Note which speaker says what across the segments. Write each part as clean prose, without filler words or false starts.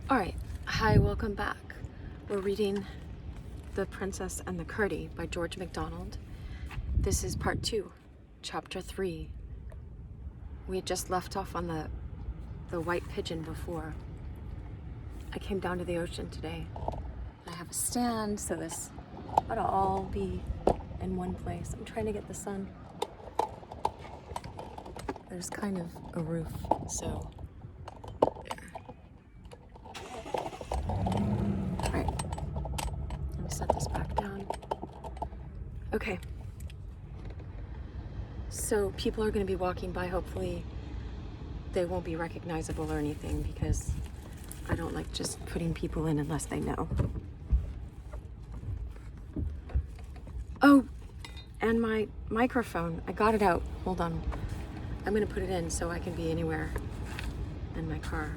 Speaker 1: All right, hi, welcome back. We're reading The Princess and the Curdie by George MacDonald. This is part 2, chapter 3. We had just left off on the white pigeon before. I came down to the ocean today. I have a stand, so this ought to all be in one place. I'm trying to get the sun. There's kind of a roof, so Alright, let me set this back down. Okay. So people are going to be walking by. Hopefully they won't be recognizable or anything because I don't like just putting people in unless they know. Oh, and my microphone. I got it out. Hold on. I'm going to put it in so I can be anywhere in my car.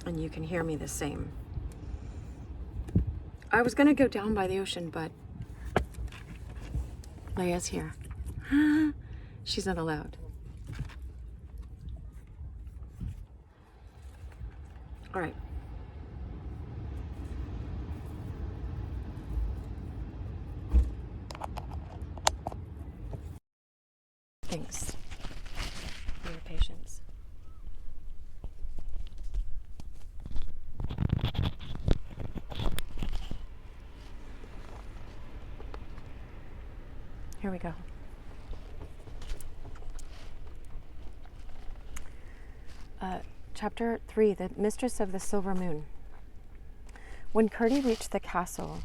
Speaker 1: And you can hear me the same. I was gonna go down by the ocean, but Leia's here. She's not allowed. All right. Thanks for your patience. Here we go. Chapter 3, The Mistress of the Silver Moon. When Curdie reached the castle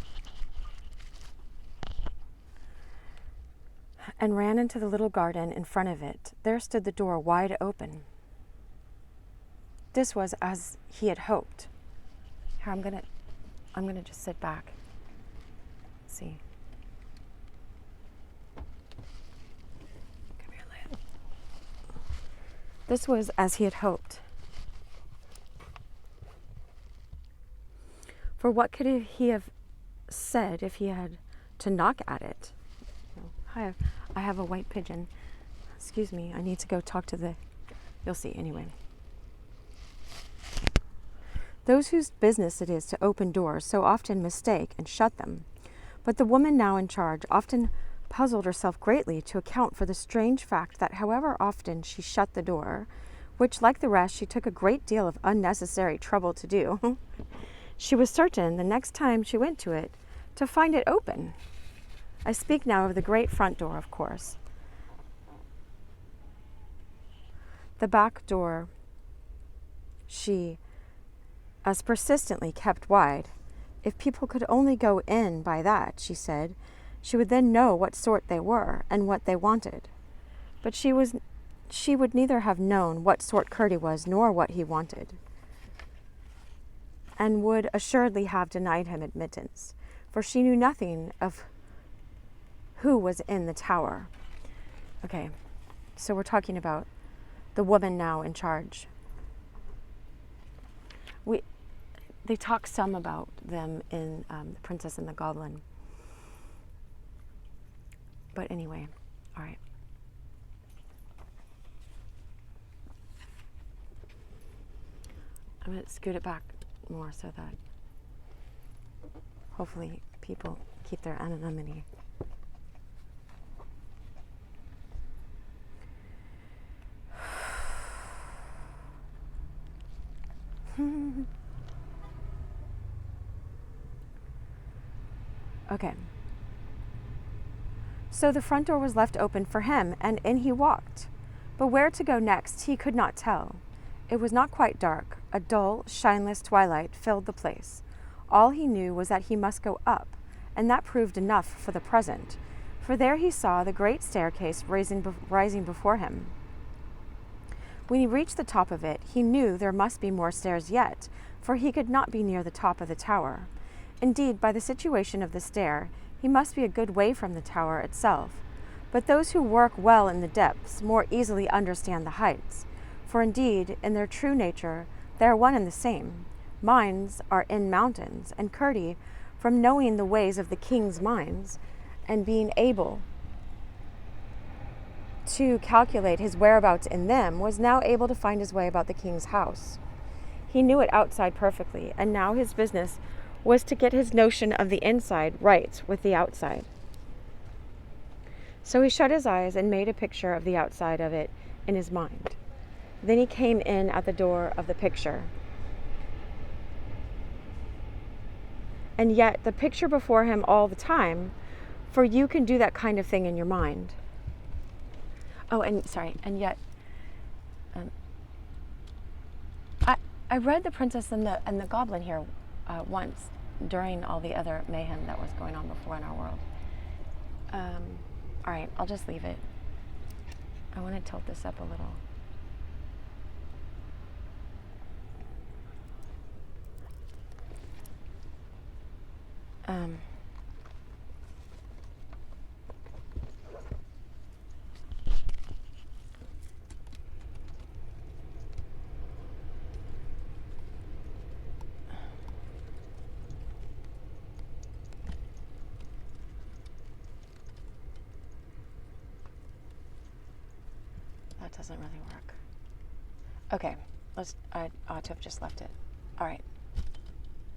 Speaker 1: and ran into the little garden in front of it, there stood the door wide open. This was as he had hoped. Here, I'm gonna just sit back. Let's see. Come here, Leia. This was as he had hoped. For what could he have said if he had to knock at it? Hi, I have a white pigeon. Excuse me, I need to go talk to you'll see anyway. Those whose business it is to open doors so often mistake and shut them. But the woman now in charge often puzzled herself greatly to account for the strange fact that however often she shut the door, which like the rest she took a great deal of unnecessary trouble to do, she was certain the next time she went to it to find it open. I speak now of the great front door, of course. The back door she as persistently kept wide. If people could only go in by that, she said, she would then know what sort they were and what they wanted. But she would neither have known what sort Curdie was nor what he wanted, and would assuredly have denied him admittance, for she knew nothing of who was in the tower. Okay, so we're talking about the woman now in charge. They talk some about them in The Princess and the Goblin. But anyway, all right. I'm going to scoot it back more so that hopefully people keep their anonymity. Okay. So the front door was left open for him, and in he walked. But where to go next he could not tell. It was not quite dark. A dull, shineless twilight filled the place. All he knew was that he must go up, and that proved enough for the present, for there he saw the great staircase rising before him. When he reached the top of it, he knew there must be more stairs yet, for he could not be near the top of the tower. Indeed, by the situation of the stair, he must be a good way from the tower itself. But those who work well in the depths more easily understand the heights, for indeed, in their true nature, they are one and the same. Mines are in mountains, and Curdie, from knowing the ways of the king's mines, and being able to calculate his whereabouts in them, was now able to find his way about the king's house. He knew it outside perfectly, and now his business was to get his notion of the inside right with the outside. So he shut his eyes and made a picture of the outside of it in his mind. Then he came in at the door of the picture. And yet the picture before him all the time, for you can do that kind of thing in your mind. Oh, and yet, I read The Princess and the Goblin here once during all the other mayhem that was going on before in our world. All right, I'll just leave it. I want to tilt this up a little. That doesn't really work. Okay, I ought to have just left it. All right.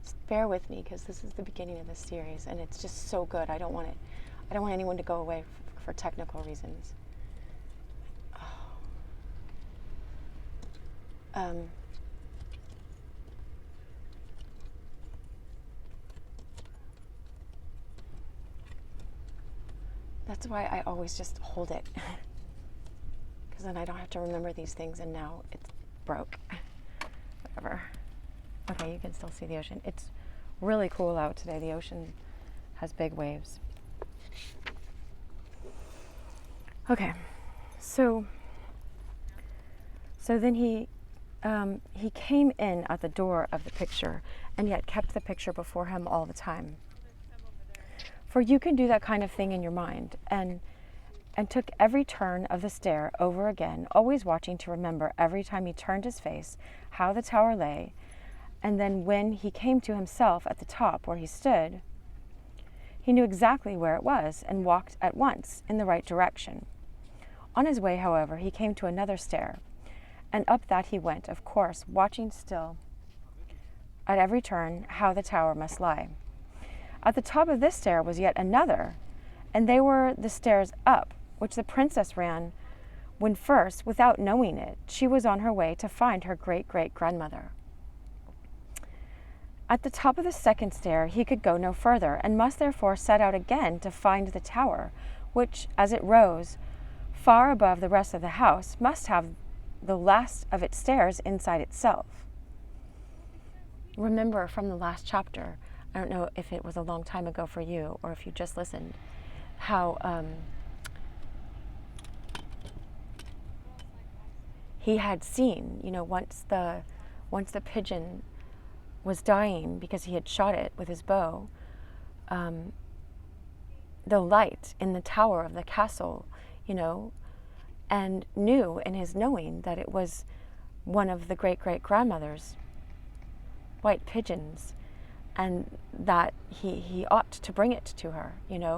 Speaker 1: Just bear with me because this is the beginning of this series and it's just so good. I don't want anyone to go away for technical reasons. That's why I always just hold it. Because then I don't have to remember these things, and now it's broke. Whatever. Okay, you can still see the ocean. It's really cool out today. The ocean has big waves. Okay, so then he came in at the door of the picture, and yet kept the picture before him all the time. For you can do that kind of thing in your mind, and took every turn of the stair over again, always watching to remember every time he turned his face how the tower lay, and then when he came to himself at the top where he stood, he knew exactly where it was and walked at once in the right direction. On his way, however, he came to another stair, and up that he went, of course, watching still at every turn how the tower must lie. At the top of this stair was yet another, and they were the stairs up, which the princess ran when first, without knowing it, she was on her way to find her great-great-grandmother. At the top of the second stair he could go no further, and must therefore set out again to find the tower, which, as it rose far above the rest of the house, must have the last of its stairs inside itself. Remember from the last chapter, I don't know if it was a long time ago for you or if you just listened, how he had seen, once the pigeon was dying because he had shot it with his bow, the light in the tower of the castle, and knew in his knowing that it was one of the great-great-grandmother's white pigeons, and that he ought to bring it to her,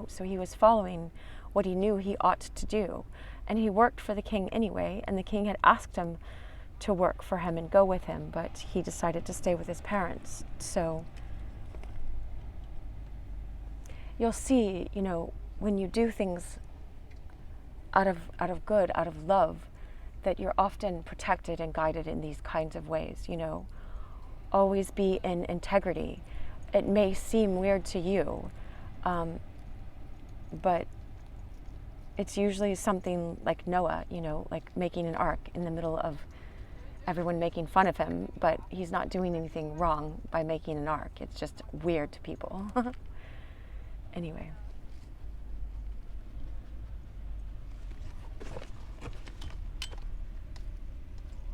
Speaker 1: so he was following what he knew he ought to do. And he worked for the king anyway, and the king had asked him to work for him and go with him, but he decided to stay with his parents. So you'll see, when you do things out of good, out of love, that you're often protected and guided in these kinds of ways, Always be in integrity. It may seem weird to you, but it's usually something like Noah, like making an ark in the middle of everyone making fun of him, but he's not doing anything wrong by making an ark. It's just weird to people. Anyway.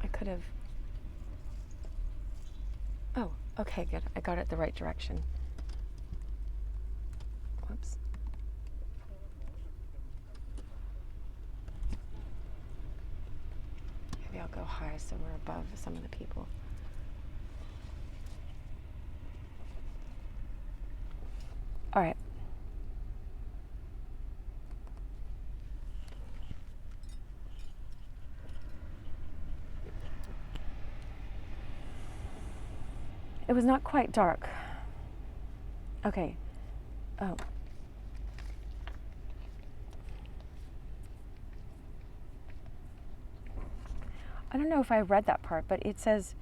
Speaker 1: I could have... Oh, okay, good. I got it the right direction. Whoops. Maybe I'll go high so we're above some of the people. All right. It was not quite dark. Okay. Oh. I don't know if I read that part, but it says,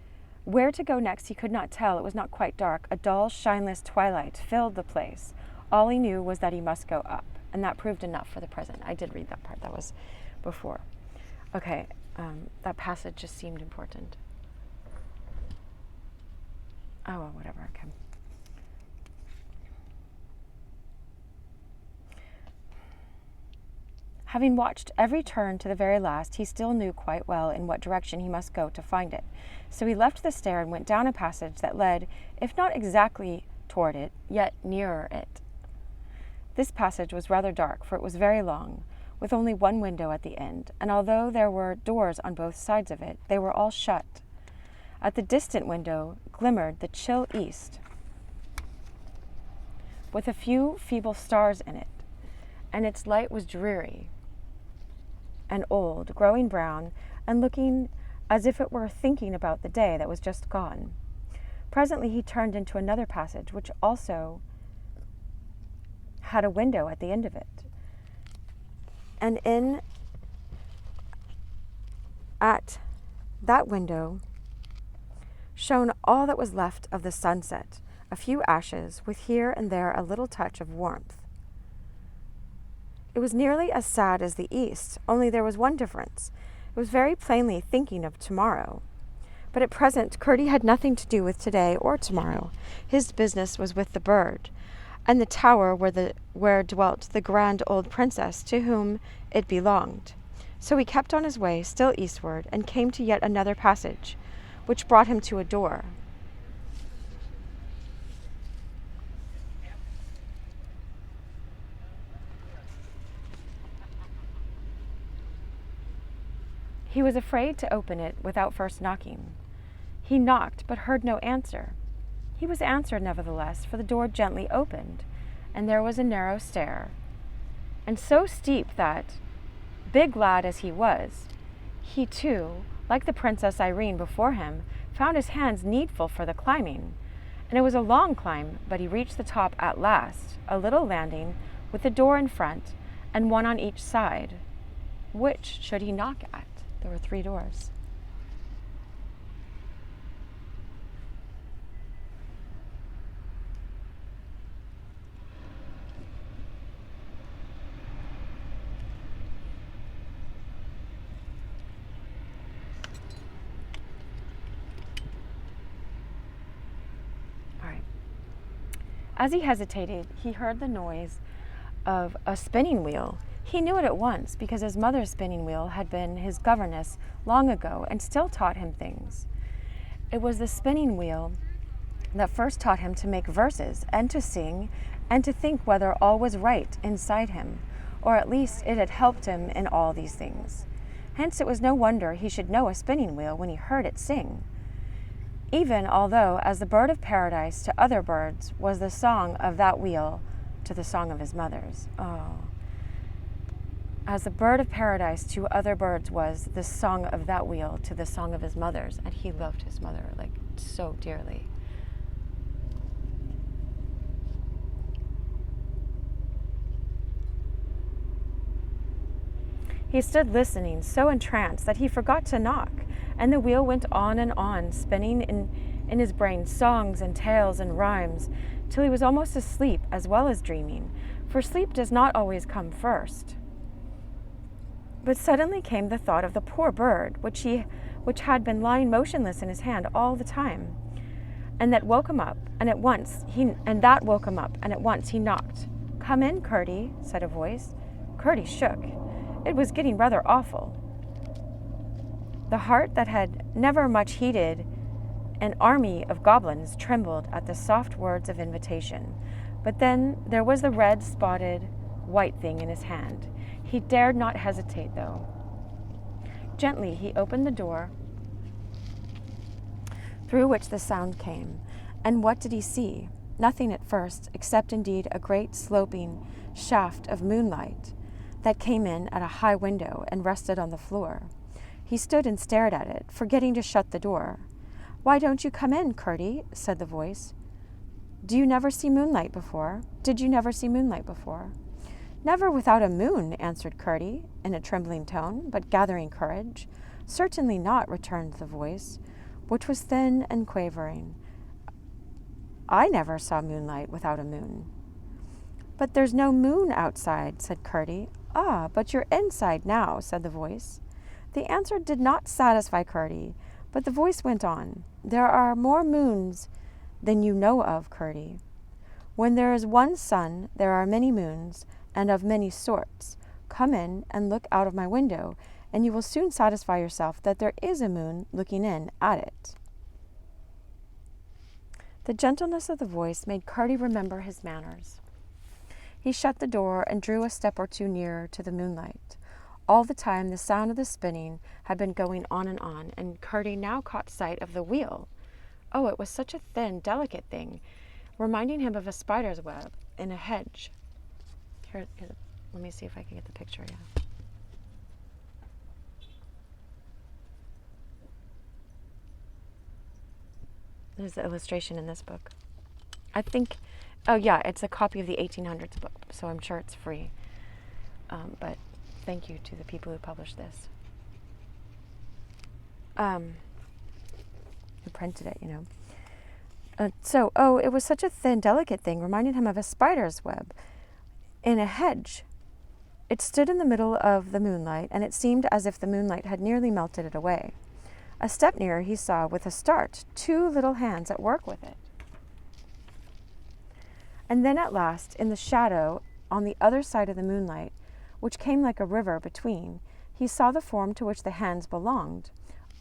Speaker 1: where to go next he could not tell. It was not quite dark. A dull, shineless twilight filled the place. All he knew was that he must go up, and that proved enough for the present. I did read that part. That was before. Okay, that passage just seemed important. Oh, well, whatever. Okay. Having watched every turn to the very last, he still knew quite well in what direction he must go to find it. So he left the stair and went down a passage that led, if not exactly toward it, yet nearer it. This passage was rather dark, for it was very long, with only one window at the end, and although there were doors on both sides of it, they were all shut. At the distant window glimmered the chill east, with a few feeble stars in it, and its light was dreary and old, growing brown, and looking as if it were thinking about the day that was just gone. Presently he turned into another passage, which also had a window at the end of it. And in at that window shone all that was left of the sunset, a few ashes, with here and there a little touch of warmth. It was nearly as sad as the east, only there was one difference. It was very plainly thinking of tomorrow. But at present, Curdie had nothing to do with today or tomorrow. His business was with the bird, and the tower where dwelt the grand old princess to whom it belonged. So he kept on his way, still eastward, and came to yet another passage, which brought him to a door. He was afraid to open it without first knocking. He knocked, but heard no answer. He was answered, nevertheless, for the door gently opened, and there was a narrow stair, and so steep that, big lad as he was, he too, like the Princess Irene before him, found his hands needful for the climbing. And it was a long climb, but he reached the top at last, a little landing, with the door in front, and one on each side. Which should he knock at? There were 3 doors. All right. As he hesitated, he heard the noise of a spinning wheel. He knew it at once, because his mother's spinning wheel had been his governess long ago and still taught him things. It was the spinning wheel that first taught him to make verses and to sing and to think whether all was right inside him, or at least it had helped him in all these things. Hence it was no wonder he should know a spinning wheel when he heard it sing. Even although, as the bird of paradise to other birds was the song of that wheel to the song of his mother's. Oh. As the bird of paradise to other birds was the song of that wheel to the song of his mother's, and he loved his mother like so dearly. He stood listening, so entranced that he forgot to knock, and the wheel went on, spinning in his brain songs and tales and rhymes, till he was almost asleep as well as dreaming, for sleep does not always come first. But suddenly came the thought of the poor bird, which had been lying motionless in his hand all the time, and that woke him up, and at once he knocked. "Come in, Curdie," said a voice. Curdie shook. It was getting rather awful. The heart that had never much heeded an army of goblins trembled at the soft words of invitation. But then there was the red spotted white thing in his hand. He dared not hesitate, though. Gently he opened the door through which the sound came, and what did he see? Nothing at first, except indeed a great sloping shaft of moonlight that came in at a high window and rested on the floor. He stood and stared at it, forgetting to shut the door. "Why don't you come in, Curdie?" said the voice. "Do you never see moonlight before? Did you never see moonlight before?" "Never without a moon," answered Curdie, in a trembling tone, but gathering courage. "Certainly not," returned the voice, which was thin and quavering. "I never saw moonlight without a moon." "But there's no moon outside," said Curdie. "Ah, but you're inside now," said the voice. The answer did not satisfy Curdie, but the voice went on. "There are more moons than you know of, Curdie. When there is one sun, there are many moons, and of many sorts. Come in and look out of my window, and you will soon satisfy yourself that there is a moon looking in at it." The gentleness of the voice made Curdie remember his manners. He shut the door and drew a step or two nearer to the moonlight. All the time the sound of the spinning had been going on, and Curdie now caught sight of the wheel. Oh, it was such a thin, delicate thing, reminding him of a spider's web in a hedge. Here, let me see if I can get the picture, yeah. There's the illustration in this book. I think, oh yeah, it's a copy of the 1800s book, so I'm sure it's free. But thank you to the people who published this. Who printed it, you know. It was such a thin, delicate thing, reminding him of a spider's web in a hedge. It stood in the middle of the moonlight, and it seemed as if the moonlight had nearly melted it away. A step nearer, he saw, with a start, 2 little hands at work with it. And then at last, in the shadow, on the other side of the moonlight, which came like a river between, he saw the form to which the hands belonged,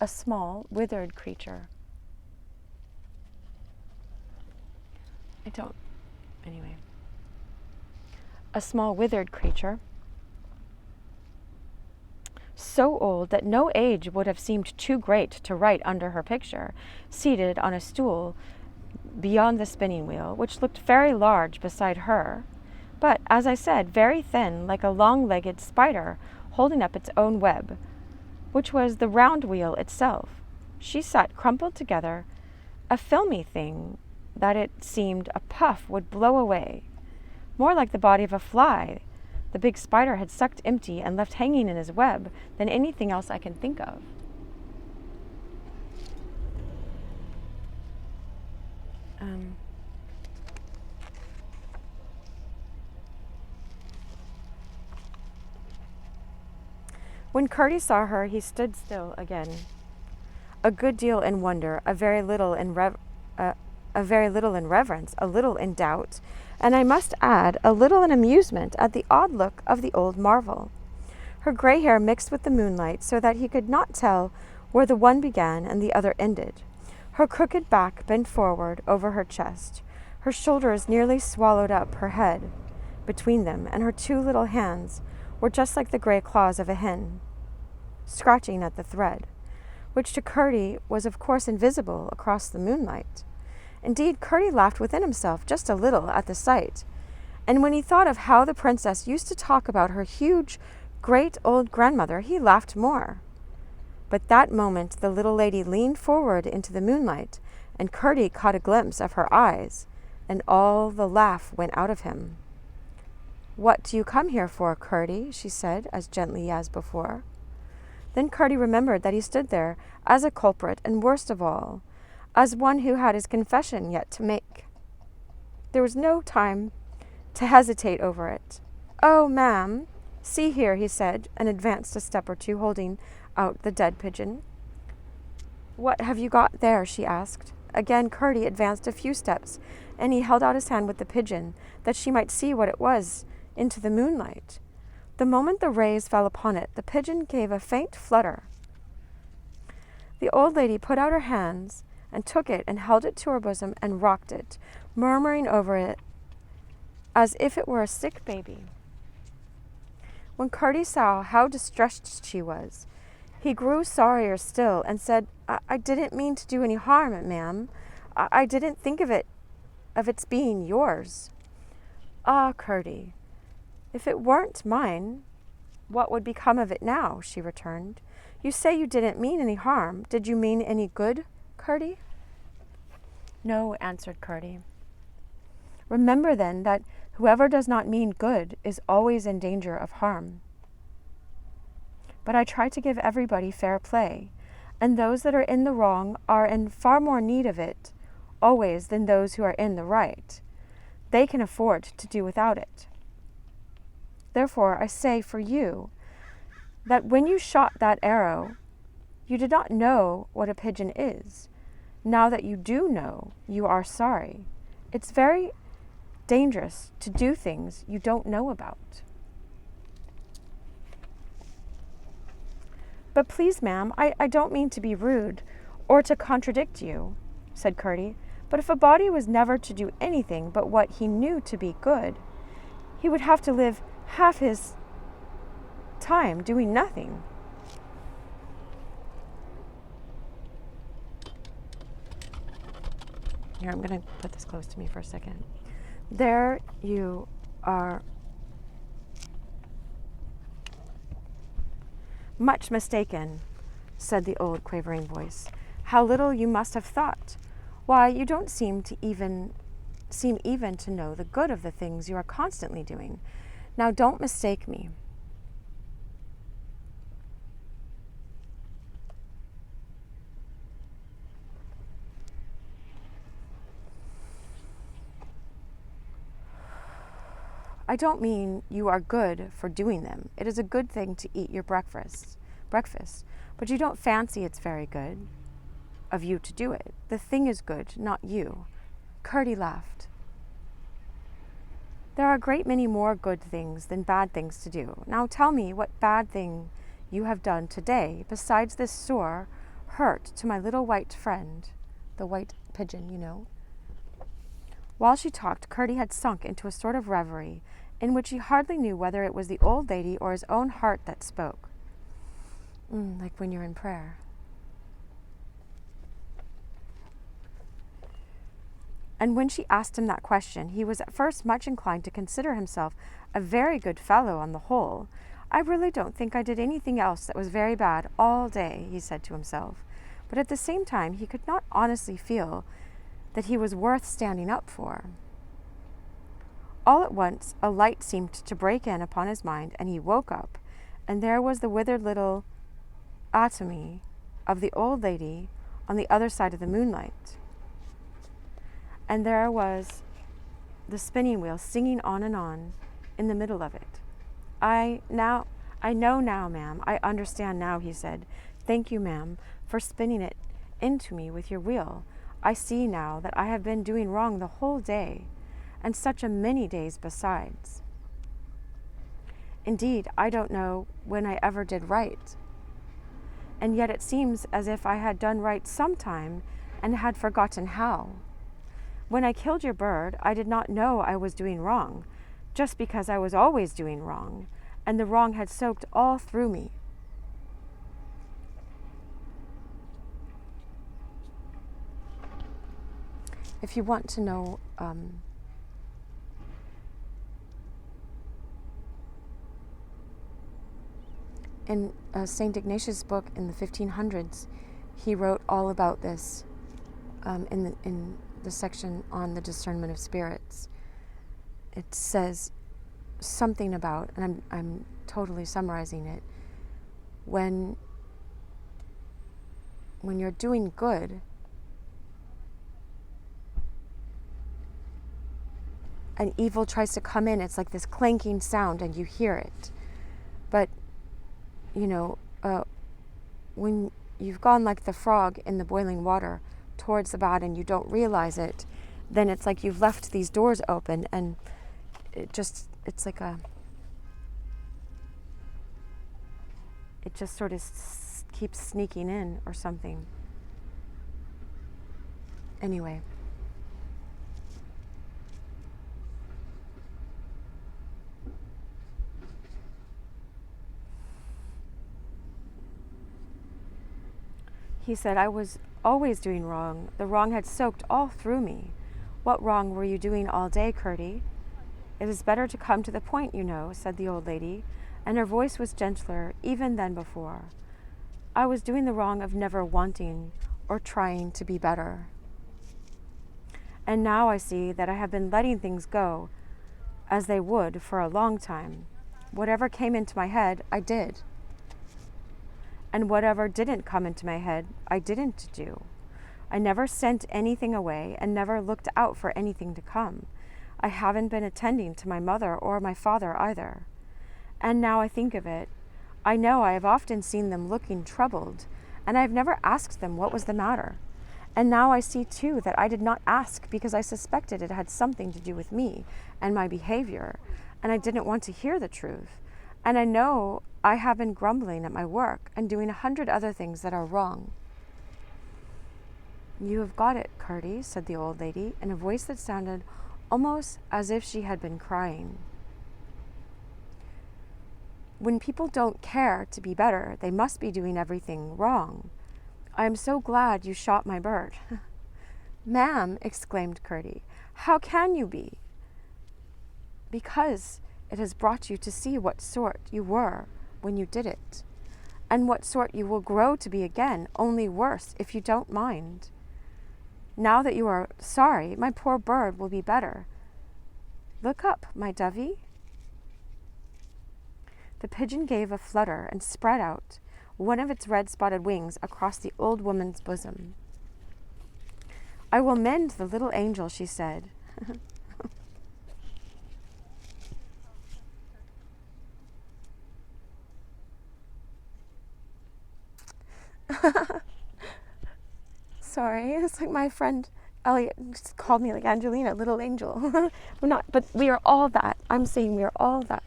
Speaker 1: a small, withered creature. A small, withered creature, so old that no age would have seemed too great to write under her picture, seated on a stool beyond the spinning wheel, which looked very large beside her, but, as I said, very thin, like a long-legged spider holding up its own web, which was the round wheel itself. She sat crumpled together, a filmy thing that it seemed a puff would blow away, more like the body of a fly the big spider had sucked empty and left hanging in his web than anything else I can think of. When Curdie saw her, he stood still again, a good deal in wonder, a very little in reverence, a little in doubt, and I must add, a little in amusement at the odd look of the old marvel. Her grey hair mixed with the moonlight so that he could not tell where the one began and the other ended. Her crooked back bent forward over her chest, her shoulders nearly swallowed up her head between them, and her 2 little hands were just like the grey claws of a hen, scratching at the thread, which to Curdie was of course invisible across the moonlight. Indeed, Curdie laughed within himself just a little at the sight, and when he thought of how the princess used to talk about her huge, great old grandmother, he laughed more. But that moment the little lady leaned forward into the moonlight, and Curdie caught a glimpse of her eyes, and all the laugh went out of him. "What do you come here for, Curdie?" she said, as gently as before. Then Curdie remembered that he stood there as a culprit, and worst of all, as one who had his confession yet to make. There was no time to hesitate over it. "Oh, ma'am, see here," he said, and advanced a step or two, holding out the dead pigeon. "What have you got there?" she asked. Again Curdie advanced a few steps, and he held out his hand with the pigeon, that she might see what it was into the moonlight. The moment the rays fell upon it, the pigeon gave a faint flutter. The old lady put out her hands and took it and held it to her bosom and rocked it, murmuring over it as if it were a sick baby. When Curdie saw how distressed she was, he grew sorrier still and said, I didn't mean to do any harm, ma'am. I didn't think of its being yours." "Ah, Curdie, if it weren't mine, what would become of it now?" she returned. "You say you didn't mean any harm. Did you mean any good, Curdie?" No, answered Curdie. Remember then that whoever does not mean good is always in danger of harm. But I try to give everybody fair play, and those that are in the wrong are in far more need of it always than those who are in the right. They can afford to do without it. Therefore, I say for you that when you shot that arrow, you did not know what a pigeon is. Now that you do know, you are sorry. It's very dangerous to do things you don't know about. But please, ma'am, I don't mean to be rude or to contradict you, said Curdie, but if a body was never to do anything but what he knew to be good, he would have to live half his time doing nothing. Here, I'm going to put this close to me for a second. There you are much mistaken, said the old quavering voice. How little you must have thought. Why, you don't seem even to know the good of the things you are constantly doing. Now don't mistake me. I don't mean you are good for doing them. It is a good thing to eat your breakfast, but you don't fancy it's very good of you to do it. The thing is good, not you. Curdie laughed. There are a great many more good things than bad things to do. Now tell me what bad thing you have done today besides this sore hurt to my little white friend, the white pigeon, you know. While she talked, Curdie had sunk into a sort of reverie in which he hardly knew whether it was the old lady or his own heart that spoke. Like when you're in prayer. And when she asked him that question, he was at first much inclined to consider himself a very good fellow on the whole. I really don't think I did anything else that was very bad all day, he said to himself. But at the same time, he could not honestly feel that he was worth standing up for. All at once, a light seemed to break in upon his mind, and he woke up, and there was the withered little atomy of the old lady on the other side of the moonlight. And there was the spinning wheel singing on and on in the middle of it. I know now, ma'am. I understand now, he said. Thank you, ma'am, for spinning it into me with your wheel. I see now that I have been doing wrong the whole day, and such a many days besides. Indeed, I don't know when I ever did right. And yet it seems as if I had done right sometime and had forgotten how. When I killed your bird, I did not know I was doing wrong, just because I was always doing wrong, and the wrong had soaked all through me. If you want to know in St. Ignatius' book in the 1500s, he wrote all about this in the section on the discernment of spirits. It says something about, and I'm totally summarizing it, when you're doing good, and evil tries to come in, it's like this clanking sound and you hear it. But, when you've gone like the frog in the boiling water towards the bad and you don't realize it, then it's like you've left these doors open, and it just sort of keeps sneaking in or something. Anyway. He said, I was always doing wrong. The wrong had soaked all through me. What wrong were you doing all day, Curdie? It is better to come to the point, said the old lady, and her voice was gentler even than before. I was doing the wrong of never wanting or trying to be better. And now I see that I have been letting things go as they would for a long time. Whatever came into my head, I did. And whatever didn't come into my head, I didn't do. I never sent anything away and never looked out for anything to come. I haven't been attending to my mother or my father either. And now I think of it, I know I have often seen them looking troubled, and I have never asked them what was the matter. And now I see too that I did not ask because I suspected it had something to do with me and my behavior, and I didn't want to hear the truth. And I know I have been grumbling at my work and doing 100 other things that are wrong. You have got it, Curdie, said the old lady, in a voice that sounded almost as if she had been crying. When people don't care to be better, they must be doing everything wrong. I am so glad you shot my bird. Ma'am, exclaimed Curdie, how can you be? Because it has brought you to see what sort you were when you did it, and what sort you will grow to be again, only worse if you don't mind. Now that you are sorry, my poor bird will be better. Look up, my dovey. The pigeon gave a flutter and spread out one of its red-spotted wings across the old woman's bosom. I will mend the little angel, she said. Sorry, it's like my friend Elliot just called me like Angelina, little angel. We're not, but we are all that. I'm saying we are all that.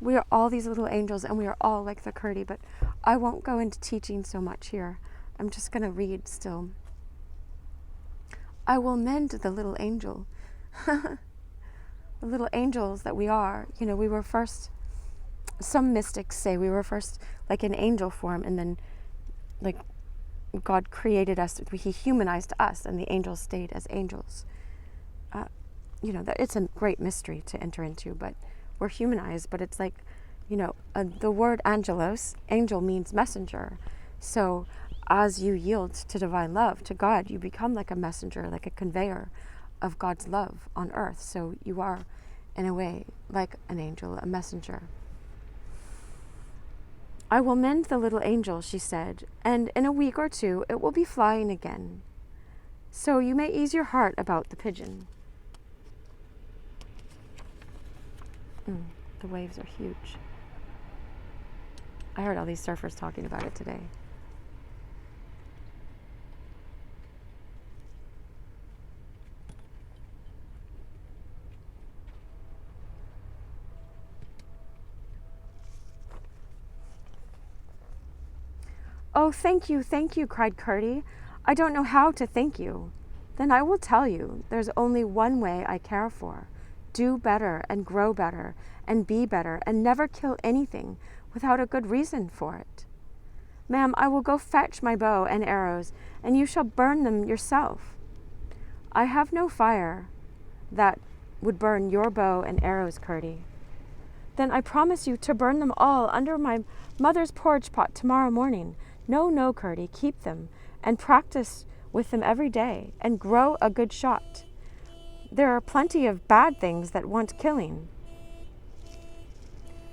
Speaker 1: We are all these little angels, and we are all like the Curdie, but I won't go into teaching so much here. I'm just going to read still. I will mend the little angel. The little angels that we are. You know, we were first, some mystics say we were first like in angel form, and then like God created us, he humanized us, and the angels stayed as angels. You know, that it's a great mystery to enter into, but we're humanized, but it's like, you know, the word angelos, angel means messenger. So as you yield to divine love, to God, you become like a messenger, like a conveyor of God's love on earth. So you are, in a way, like an angel, a messenger. I will mend the little angel, she said, and in a week or two it will be flying again. So you may ease your heart about the pigeon. The waves are huge. I heard all these surfers talking about it today. Oh, thank you, cried Curdie. I don't know how to thank you. Then I will tell you, there's only one way I care for. Do better and grow better and be better and never kill anything without a good reason for it. Ma'am, I will go fetch my bow and arrows, and you shall burn them yourself. I have no fire that would burn your bow and arrows, Curdie. Then I promise you to burn them all under my mother's porridge pot tomorrow morning. No, Curdie, keep them and practice with them every day and grow a good shot. There are plenty of bad things that want killing.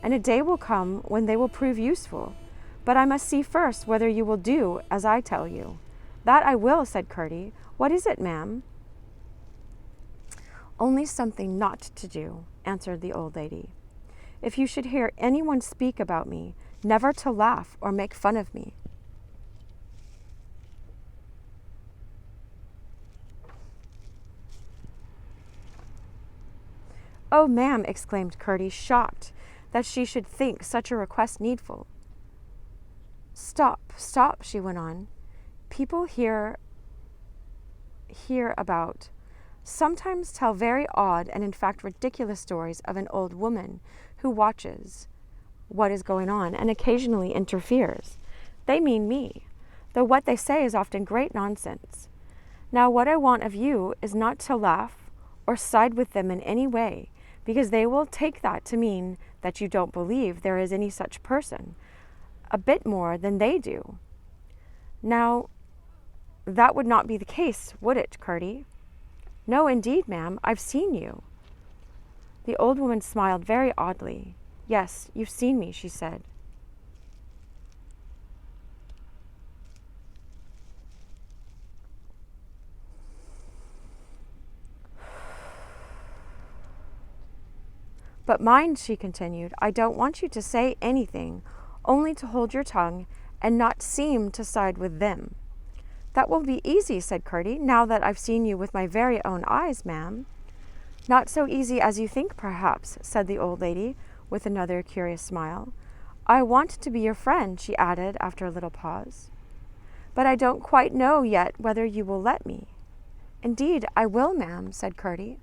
Speaker 1: And a day will come when they will prove useful. But I must see first whether you will do as I tell you. That I will, said Curdie. What is it, ma'am? Only something not to do, answered the old lady. If you should hear anyone speak about me, never to laugh or make fun of me. Oh, ma'am, exclaimed Curdie, shocked that she should think such a request needful. Stop, she went on. People hear about, sometimes tell very odd and in fact ridiculous stories of an old woman who watches what is going on and occasionally interferes. They mean me, though what they say is often great nonsense. Now what I want of you is not to laugh or side with them in any way, because they will take that to mean that you don't believe there is any such person, a bit more than they do. Now, that would not be the case, would it, Curdie? No, indeed, ma'am, I've seen you. The old woman smiled very oddly. Yes, you've seen me, she said. But mind, she continued, I don't want you to say anything, only to hold your tongue and not seem to side with them. That will be easy, said Curdie, now that I've seen you with my very own eyes, ma'am. Not so easy as you think, perhaps, said the old lady, with another curious smile. I want to be your friend, she added after a little pause. But I don't quite know yet whether you will let me. Indeed, I will, ma'am, said Curdie.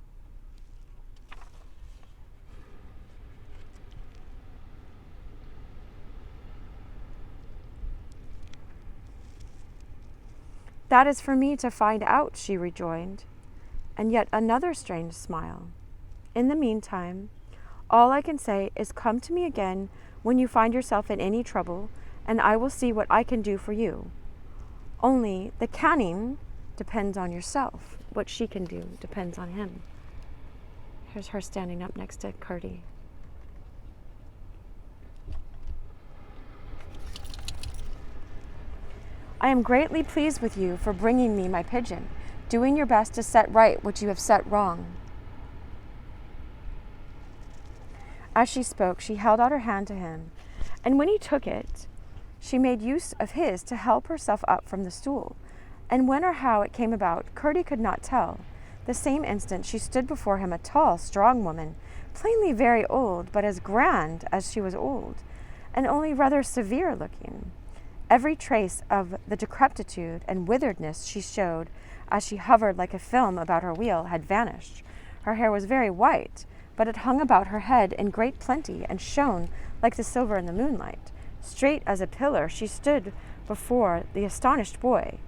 Speaker 1: That is for me to find out, she rejoined, and yet another strange smile. In the meantime, all I can say is come to me again when you find yourself in any trouble, and I will see what I can do for you. Only the canning depends on yourself. What she can do depends on him. Here's her standing up next to Curdie. I am greatly pleased with you for bringing me my pigeon, doing your best to set right what you have set wrong. As she spoke, she held out her hand to him, and when he took it, she made use of his to help herself up from the stool, and when or how it came about, Curdie could not tell. The same instant she stood before him, a tall, strong woman, plainly very old, but as grand as she was old, and only rather severe looking. Every trace of the decrepitude and witheredness she showed as she hovered like a film about her wheel had vanished. Her hair was very white, but it hung about her head in great plenty and shone like the silver in the moonlight. Straight as a pillar she stood before the astonished boy,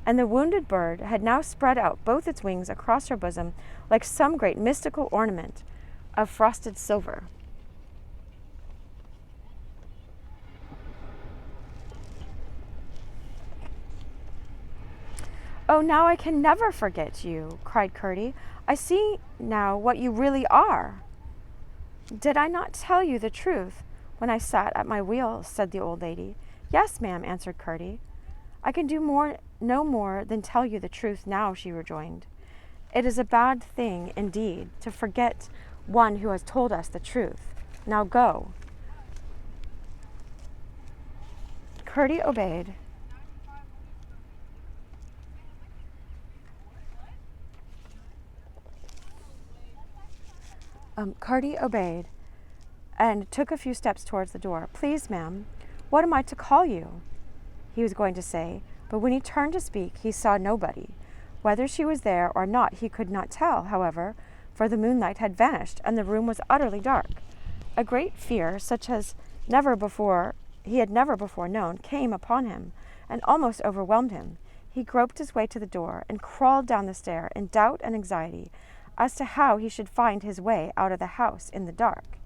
Speaker 1: and the wounded bird had now spread out both its wings across her bosom like some great mystical ornament of frosted silver. Oh, now I can never forget you, cried Curdie. I see now what you really are. Did I not tell you the truth when I sat at my wheel? Said the old lady. Yes, ma'am, answered Curdie. I can do no more than tell you the truth now, she rejoined. It is a bad thing, indeed, to forget one who has told us the truth. Now go. Curdie obeyed. Curdie obeyed and took a few steps towards the door. Please, ma'am, what am I to call you? He was going to say, but when he turned to speak, he saw nobody. Whether she was there or not, he could not tell, however, for the moonlight had vanished and the room was utterly dark. A great fear, such as he had never before known, came upon him and almost overwhelmed him. He groped his way to the door and crawled down the stair in doubt and anxiety as to how he should find his way out of the house in the dark,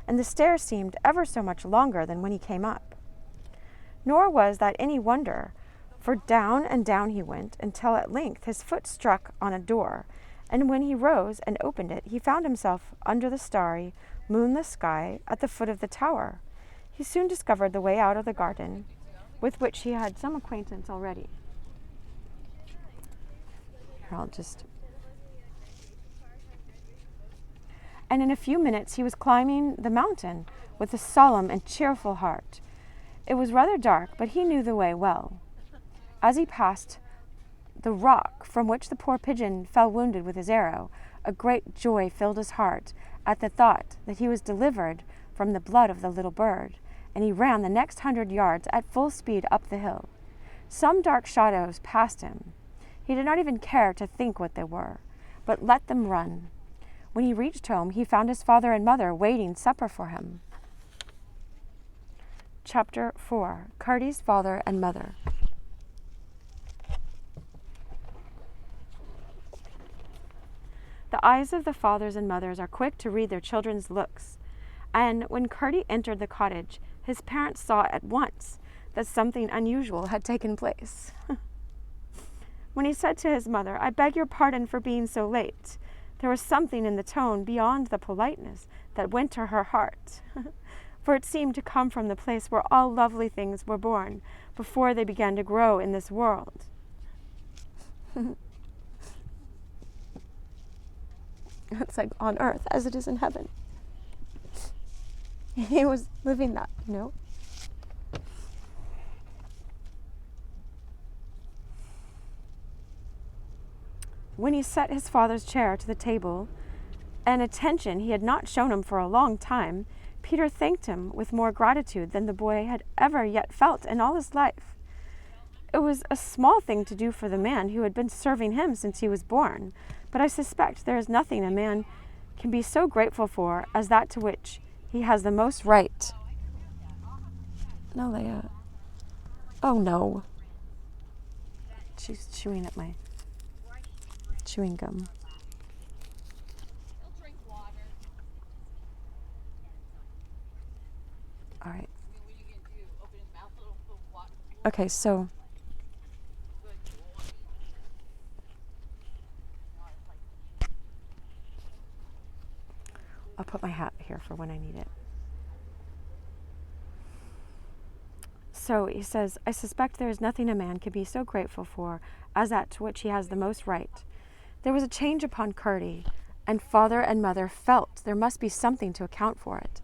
Speaker 1: and the stair seemed ever so much longer than when he came up. Nor was that any wonder, for down and down he went, until at length his foot struck on a door, and when he rose and opened it, he found himself under the starry, moonless sky at the foot of the tower. He soon discovered the way out of the garden, with which he had some acquaintance already. And in a few minutes he was climbing the mountain with a solemn and cheerful heart. It was rather dark, but he knew the way well. As he passed the rock from which the poor pigeon fell wounded with his arrow, a great joy filled his heart at the thought that he was delivered from the blood of the little bird, and he ran the next 100 yards at full speed up the hill. Some dark shadows passed him. He did not even care to think what they were, but let them run. When he reached home, he found his father and mother waiting supper for him. Chapter 4. Curdie's Father and Mother. The eyes of the fathers and mothers are quick to read their children's looks, and when Curdie entered the cottage, his parents saw at once that something unusual had taken place. When he said to his mother, "I beg your pardon for being so late," there was something in the tone beyond the politeness that went to her heart, for it seemed to come from the place where all lovely things were born before they began to grow in this world. It's like on earth as it is in heaven. He was living that, When he set his father's chair to the table, an attention he had not shown him for a long time, Peter thanked him with more gratitude than the boy had ever yet felt in all his life. It was a small thing to do for the man who had been serving him since he was born, but I suspect there is nothing a man can be so grateful for as that to which he has the most right. No, Leia. Oh, no. She's chewing at my chewing gum. All right. Okay, so I'll put my hat here for when I need it. So he says, I suspect there is nothing a man can be so grateful for as that to which he has the most right. There was a change upon Curdie, and father and mother felt there must be something to account for it,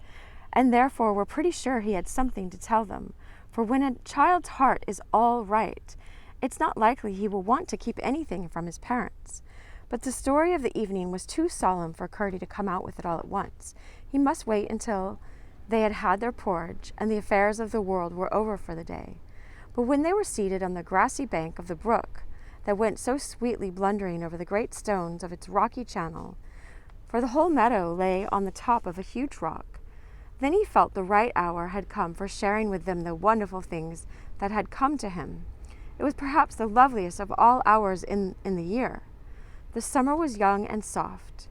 Speaker 1: and therefore were pretty sure he had something to tell them, for when a child's heart is all right, it's not likely he will want to keep anything from his parents. But the story of the evening was too solemn for Curdie to come out with it all at once. He must wait until they had had their porridge and the affairs of the world were over for the day. But when they were seated on the grassy bank of the brook that went so sweetly blundering over the great stones of its rocky channel, for the whole meadow lay on the top of a huge rock, then he felt the right hour had come for sharing with them the wonderful things that had come to him. It was perhaps the loveliest of all hours in the year. The summer was young and soft,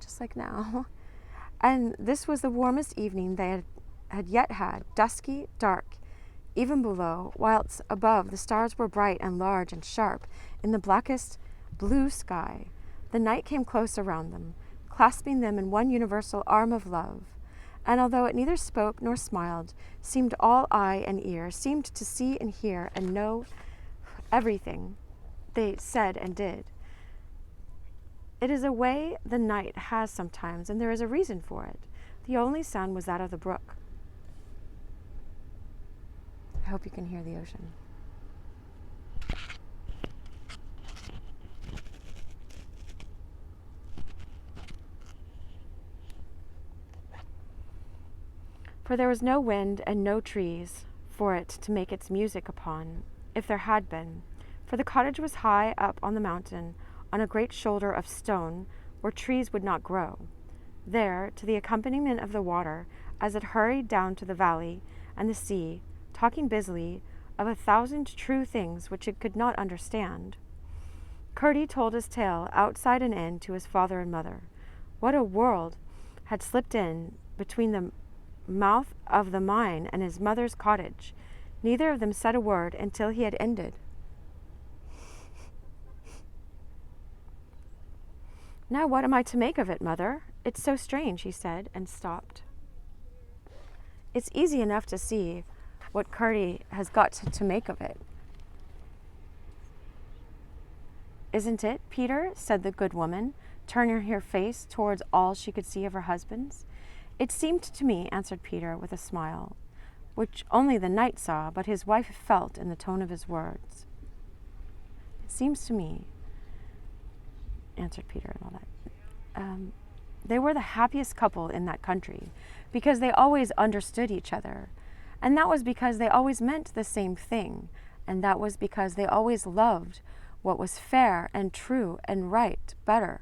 Speaker 1: just like now, and this was the warmest evening they had yet had, dusky, dark, even below, whilst above the stars were bright and large and sharp in the blackest blue sky. The night came close around them, clasping them in one universal arm of love, and although it neither spoke nor smiled, seemed all eye and ear, seemed to see and hear and know everything they said and did. It is a way the night has sometimes, and there is a reason for it. The only sound was that of the brook. I hope you can hear the ocean. For there was no wind and no trees for it to make its music upon, if there had been, for the cottage was high up on the mountain, on a great shoulder of stone, where trees would not grow. There, to the accompaniment of the water, as it hurried down to the valley and the sea, talking busily of 1,000 true things which it could not understand, Curdie told his tale outside and in to his father and mother. What a world had slipped in between the mouth of the mine and his mother's cottage! Neither of them said a word until he had ended. Now what am I to make of it, mother? It's so strange, he said, and stopped. It's easy enough to see what Curdie has got to make of it. Isn't it, Peter? Said the good woman, turning her face towards all she could see of her husband's. It seemed to me, answered Peter with a smile, which only the knight saw, but his wife felt in the tone of his words. It seems to me, answered Peter and all that. They were the happiest couple in that country because they always understood each other. And that was because they always meant the same thing. And that was because they always loved what was fair and true and right better.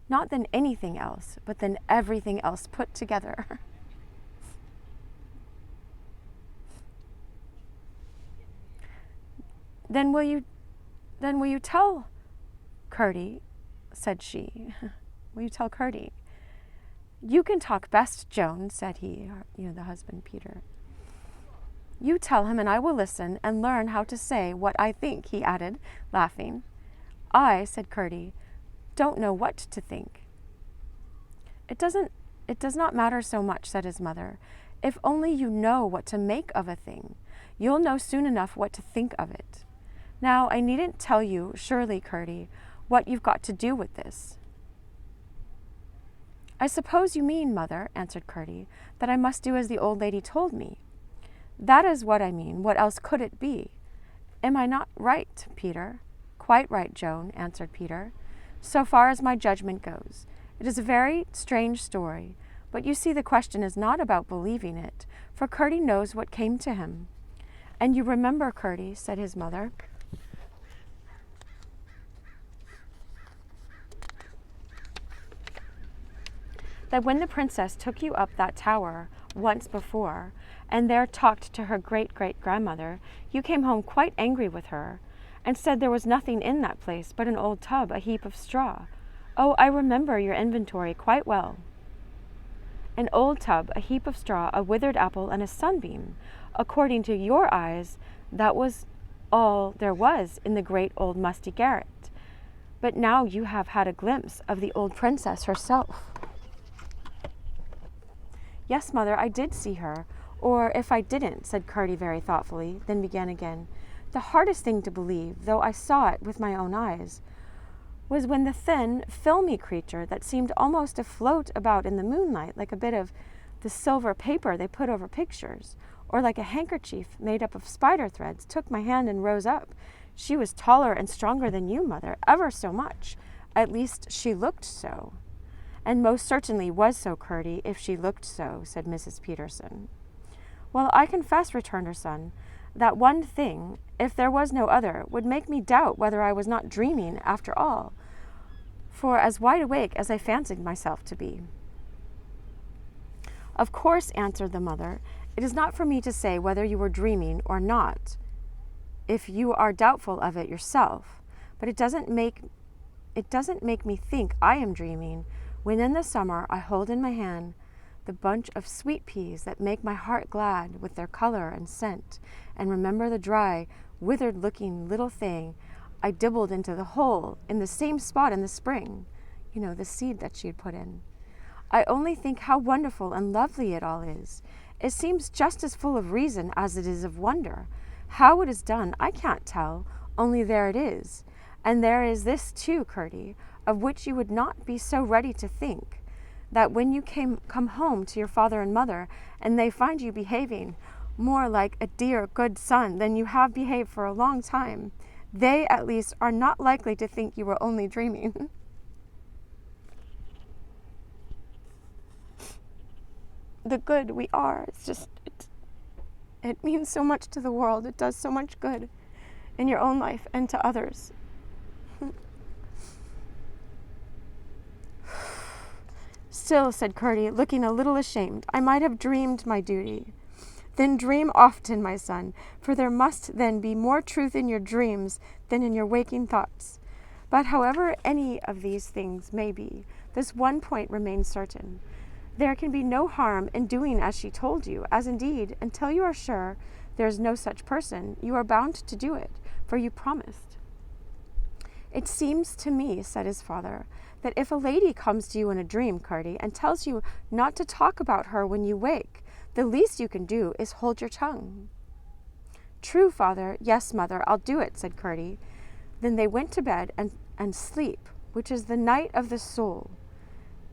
Speaker 1: Not than anything else, but than everything else put together. Then will you tell Curdie, said she. Will you tell Curdie? You can talk best, Joan, said he, the husband, Peter. You tell him and I will listen and learn how to say what I think," he added, laughing. "I," said Curdie, "don't know what to think." It does not matter so much," said his mother. "If only you know what to make of a thing, you'll know soon enough what to think of it. Now, I needn't tell you, surely, Curdie, what you've got to do with this." "I suppose you mean, mother," answered Curdie, "that I must do as the old lady told me." "That is what I mean. What else could it be? Am I not right, Peter?" "Quite right, Joan," answered Peter, "so far as my judgment goes. It is a very strange story, but you see the question is not about believing it, for Curdie knows what came to him. And you remember, Curdie," said his mother, "that when the princess took you up that tower once before, and there talked to her great-great-grandmother, you came home quite angry with her, and said there was nothing in that place but an old tub, a heap of straw. Oh, I remember your inventory quite well. An old tub, a heap of straw, a withered apple, and a sunbeam. According to your eyes, that was all there was in the great old musty garret. But now you have had a glimpse of the old princess herself." "Yes, mother, I did see her, or if I didn't," said Curdie very thoughtfully, then began again. "The hardest thing to believe, though I saw it with my own eyes, was when the thin, filmy creature that seemed almost to float about in the moonlight like a bit of the silver paper they put over pictures, or like a handkerchief made up of spider threads, took my hand and rose up. She was taller and stronger than you, mother, ever so much. At least she looked so." "And most certainly was so, Curdie, if she looked so," said Mrs. Peterson. "Well, I confess," returned her son, "that one thing, if there was no other, would make me doubt whether I was not dreaming after all, for as wide awake as I fancied myself to be." "Of course," answered the mother, "it is not for me to say whether you were dreaming or not, if you are doubtful of it yourself, but it doesn't make me think I am dreaming when in the summer I hold in my hand the bunch of sweet peas that make my heart glad with their color and scent, and remember the dry, withered-looking little thing I dibbled into the hole in the same spot in the spring, the seed that she had put in. I only think how wonderful and lovely it all is. It seems just as full of reason as it is of wonder. How it is done, I can't tell, only there it is. And there is this too, Curdie, of which you would not be so ready to think, that when you come home to your father and mother, and they find you behaving more like a dear, good son than you have behaved for a long time, they, at least, are not likely to think you were only dreaming." The good we are, it means so much to the world. It does so much good in your own life and to others. "Still," said Curdie, looking a little ashamed, "I might have dreamed my duty." "Then dream often, my son, for there must then be more truth in your dreams than in your waking thoughts. But however any of these things may be, this one point remains certain. There can be no harm in doing as she told you, as indeed, until you are sure there is no such person, you are bound to do it, for you promised." "It seems to me," said his father, "that if a lady comes to you in a dream, Curdie, and tells you not to talk about her when you wake, the least you can do is hold your tongue." "True, father. Yes, mother, I'll do it," said Curdie. Then they went to bed, and sleep, which is the night of the soul,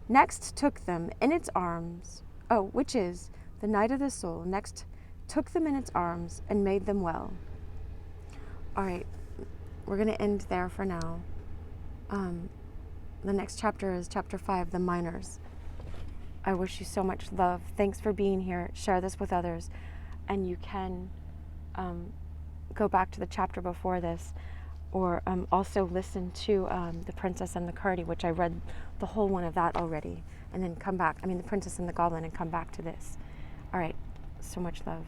Speaker 1: next took them in its arms, and made them well. All right, we're going to end there for now. The next chapter is chapter 5, the minors. I wish you so much love. Thanks for being here. Share this with others. And you can go back to the chapter before this, or also listen to The Princess and the Curdie, which I read the whole one of that already, and then come back. The Princess and the Goblin, and come back to this. All right, so much love.